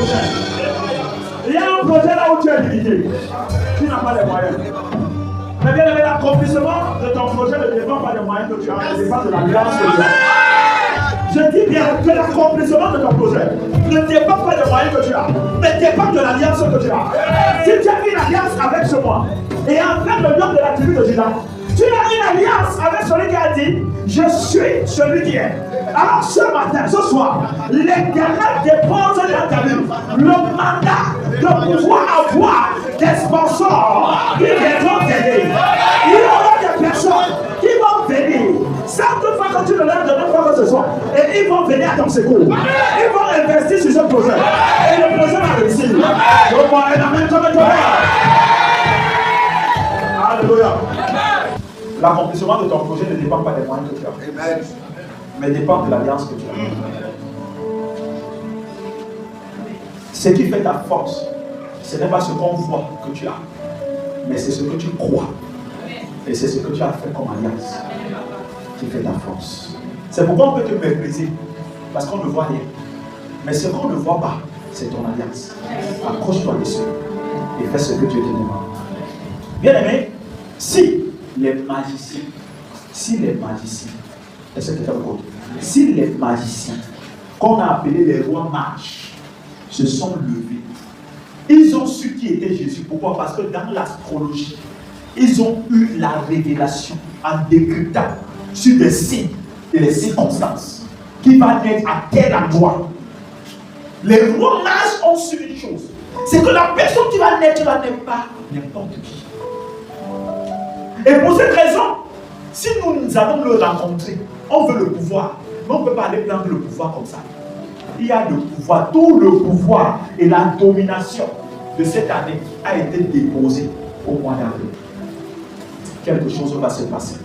projet. Il y a un projet là où tu es limité. Tu n'as pas les moyens. Mais bien aimé, l'accomplissement de ton projet ne dépend pas des moyens que tu as, ne dépend de l'alliance que tu as. Je dis bien que l'accomplissement de ton projet ne dépend pas des moyens que tu as, mais dépend de l'alliance que tu as. Si tu as une alliance avec ce moi, et en fait le nom de la tribu de Judas, tu as une alliance avec celui qui a dit, je suis celui qui est. Alors ce matin, ce soir, l'Éternel dépose dans ta vie le mandat de pouvoir avoir des sponsors qui viendront t'aider. Il y aura des personnes qui vont venir. Chaque fois que tu ne leur donnes pas que ce soit, et ils vont venir à ton secours. Ils vont investir sur ce projet. Et le projet va réussir. Alléluia. L'accomplissement de ton projet ne dépend pas des moyens que tu as, mais dépend de l'alliance que tu as. Ce qui fait ta force, ce n'est pas ce qu'on voit que tu as, mais c'est ce que tu crois. Et c'est ce que tu as fait comme alliance qui fait ta force. C'est pourquoi on peut te mépriser, parce qu'on ne voit rien. Mais ce qu'on ne voit pas, c'est ton alliance. Accroche-toi dessus et fais ce que Dieu te demande. Bien aimé, si les magiciens, est-ce que tu as compris? Si les magiciens, qu'on a appelé les rois mages, se sont levés, ils ont su qui était Jésus. Pourquoi? Parce que dans l'astrologie, ils ont eu la révélation en décryptant sur des signes et les circonstances qui va naître à quel endroit. Les rois mages ont su une chose, c'est que la personne qui va naître pas n'importe qui. Et pour cette raison, si nous allons le rencontrer, on veut le pouvoir, mais on ne peut pas aller prendre le pouvoir comme ça. Il y a le pouvoir, tout le pouvoir et la domination de cette année a été déposé au mois d'avril. Quelque chose va se passer.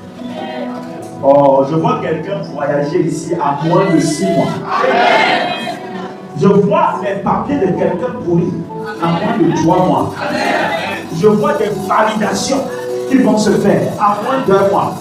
Oh, je vois quelqu'un voyager ici à moins de 6 mois. Je vois les papiers de quelqu'un pourrir à moins de 3 mois. Je vois des validations qui vont se faire à moins d'1 mois.